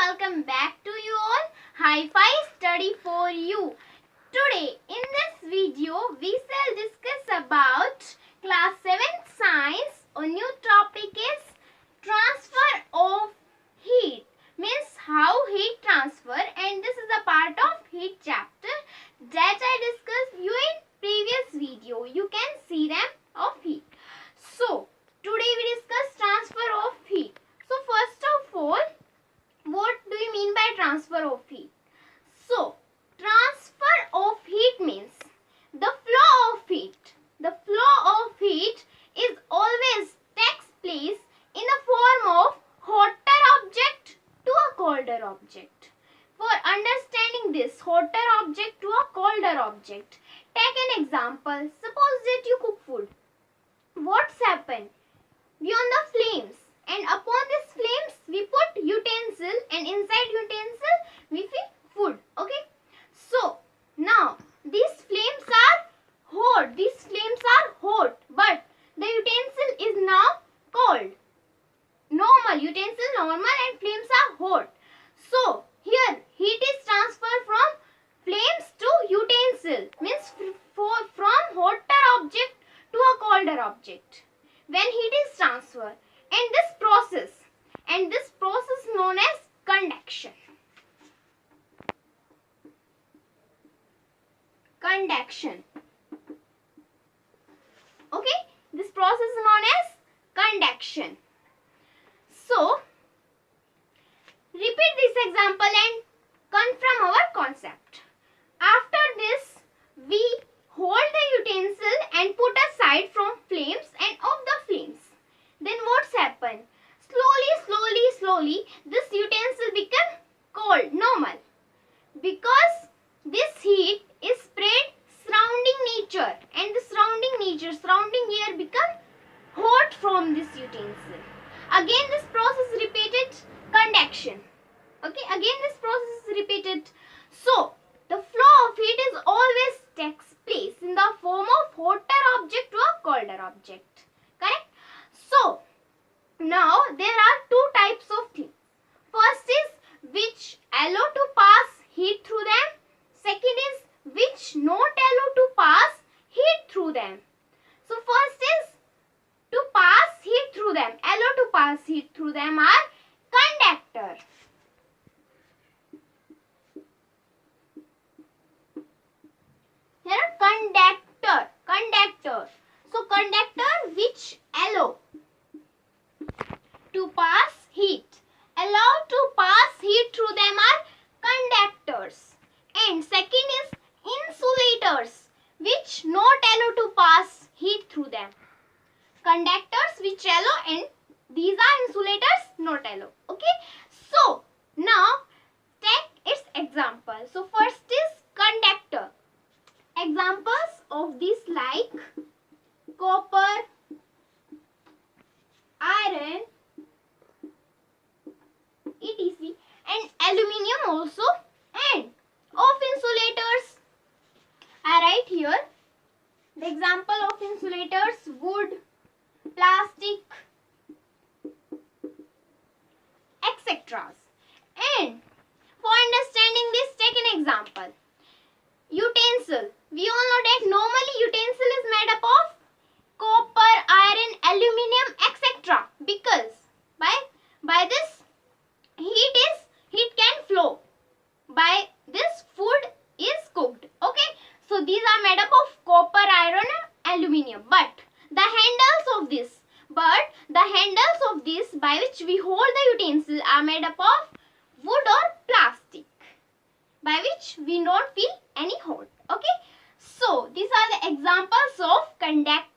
welcome back to you all. Hi-Fi study for you. Today in this video we shall discuss about class 7 science. A new topic is transfer of heat. Means how heat transfer, and this is a part of heat chapter that I discussed you in previous video. You can see them of heat. So today we discuss transfer of heat. So first of all, what do you mean by transfer of heat? So transfer of heat means the flow of heat. The flow of heat is always takes place in the form of hotter object to a colder object. For understanding this hotter object to a colder object, take an example. Suppose that you cook food. What's happened? We on the flames, and upon these flames we put utensil, and inside utensil we feed food. Okay. So now these flames are hot. These flames are hot, but the utensil is now cold. Normal utensil normal and flames are hot. So here heat is transferred from flames to utensil, means from hotter object to a colder object when heat is transferred, and this process known as conduction. Okay, this process is known as conduction. So repeat this example and confirm our concept. After this, we hold the utensil and put aside from flames and of the flames. Then what's happened? Slowly, this utensil become cold, normal. Because this heat is spread surrounding nature, and the surrounding air become hot from this utensil. Again this process repeated, conduction. Okay, again this process is repeated. So the flow of heat is always takes place in the form of hotter object to a colder object. Correct? So now there are two types of things. First is which allow to pass heat through them. Second is which not allow to pass heat through them. So first is to pass heat through them. Allow to pass heat through them are conductor. Here conductor. So conductor which allow to pass heat. Allow to pass heat through them are conductors. And second is insulators which not allow to pass heat through them. Conductors which allow, and these are insulators not allow. Okay. So now take its example. So first is conductor. Examples of this like copper, iron, etc. and aluminium also, and of insulators I write here the example of insulators: wood, plastic, etc. And for understanding this, take an example. Utensil. We all know that normally utensil is made up of copper, iron, aluminium, etc. Because by this heat can flow. By this food is cooked. Okay. So these are made up of copper, iron and aluminium. But the handles of this by which we hold the utensil are made up of wood or plastic, by which we don't feel any hot. Okay. So these are the examples of conductor